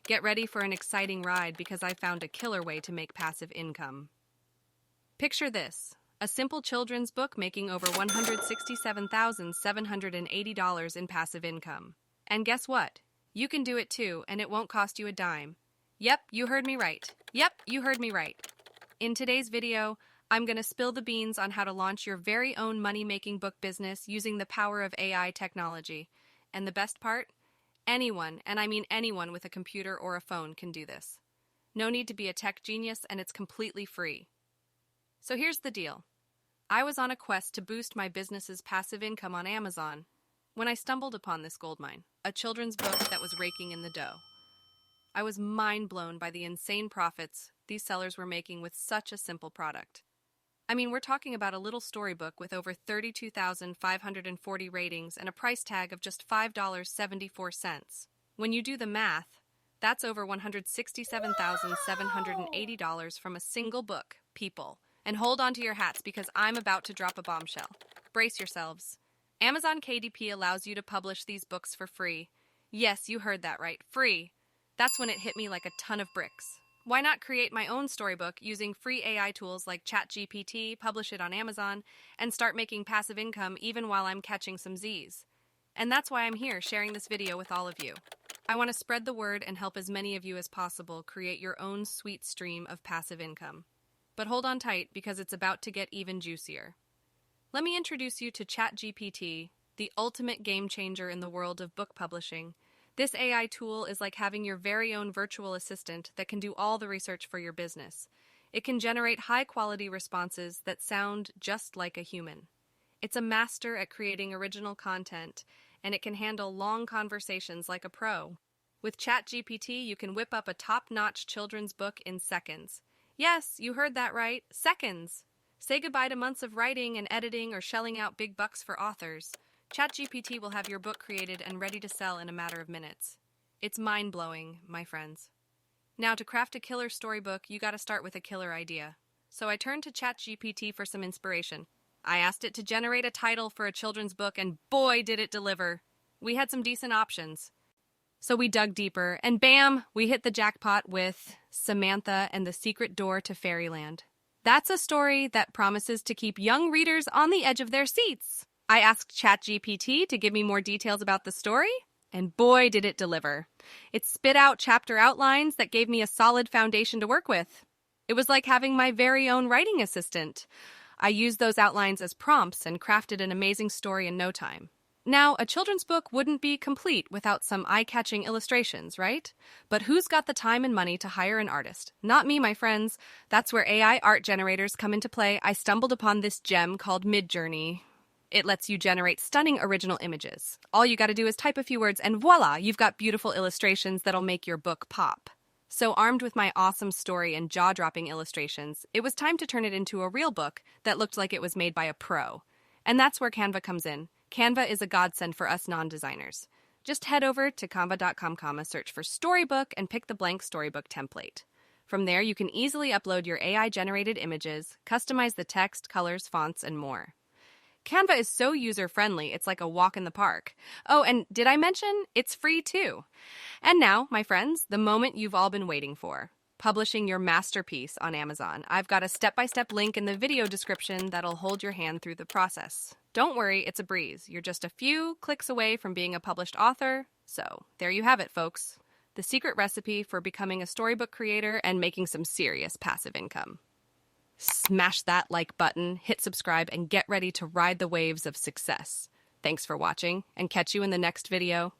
Get ready for an exciting ride because I found a killer way to make passive income. Picture this, a simple children's book making over $167,780 in passive income. And guess what? You can do it too, and it won't cost you a dime. Yep, you heard me right. In today's video, I'm going to spill the beans on how to launch your very own money-making book business using the power of AI technology. And the best part? Anyone, and I mean anyone with a computer or a phone can do this. No need to be a tech genius, and it's completely free. So here's the deal. I was on a quest to boost my business's passive income on Amazon when I stumbled upon this goldmine, a children's book that was raking in the dough. I was mind-blown by the insane profits these sellers were making with such a simple product. I mean, we're talking about a little storybook with over 32,540 ratings and a price tag of just $5.74. When you do the math, that's over $167,780 from a single book, people. And hold on to your hats because I'm about to drop a bombshell. Brace yourselves. Amazon KDP allows you to publish these books for free. Yes, you heard that right, free. That's when it hit me like a ton of bricks. Why not create my own storybook using free AI tools like ChatGPT, publish it on Amazon, and start making passive income even while I'm catching some Z's? And that's why I'm here sharing this video with all of you. I want to spread the word and help as many of you as possible create your own sweet stream of passive income. But hold on tight because it's about to get even juicier. Let me introduce you to ChatGPT, the ultimate game changer in the world of book publishing. This AI tool is like having your very own virtual assistant that can do all the research for your business. It can generate high-quality responses that sound just like a human. It's a master at creating original content, and it can handle long conversations like a pro. With ChatGPT, you can whip up a top-notch children's book in seconds. Yes, you heard that right, seconds. Say goodbye to months of writing and editing or shelling out big bucks for authors. ChatGPT will have your book created and ready to sell in a matter of minutes. It's mind-blowing, my friends. Now, to craft a killer storybook, you gotta start with a killer idea. So I turned to ChatGPT for some inspiration. I asked it to generate a title for a children's book, and boy, did it deliver. We had some decent options. So we dug deeper, and bam, we hit the jackpot with Samantha and the Secret Door to Fairyland. That's a story that promises to keep young readers on the edge of their seats. I asked ChatGPT to give me more details about the story, and boy, did it deliver. It spit out chapter outlines that gave me a solid foundation to work with. It was like having my very own writing assistant. I used those outlines as prompts and crafted an amazing story in no time. Now, a children's book wouldn't be complete without some eye-catching illustrations, right? But who's got the time and money to hire an artist? Not me, my friends. That's where AI art generators come into play. I stumbled upon this gem called MIDJOURNEY. It lets you generate stunning original images. All you gotta do is type a few words and voila, you've got beautiful illustrations that'll make your book pop. So armed with my awesome story and jaw-dropping illustrations, it was time to turn it into a real book that looked like it was made by a pro. And that's where Canva comes in. Canva is a godsend for us non-designers. Just head over to canva.com, search for storybook, and pick the blank storybook template. From there, you can easily upload your AI-generated images, customize the text, colors, fonts, and more. Canva is so user-friendly, it's like a walk in the park. Oh, and did I mention it's free too? And now, my friends, the moment you've all been waiting for. Publishing your masterpiece on Amazon. I've got a step-by-step link in the video description that'll hold your hand through the process. Don't worry, it's a breeze. You're just a few clicks away from being a published author. So, there you have it, folks. The secret recipe for becoming a storybook creator and making some serious passive income. Smash that like button, hit subscribe, and get ready to ride the waves of success. Thanks for watching, and catch you in the next video.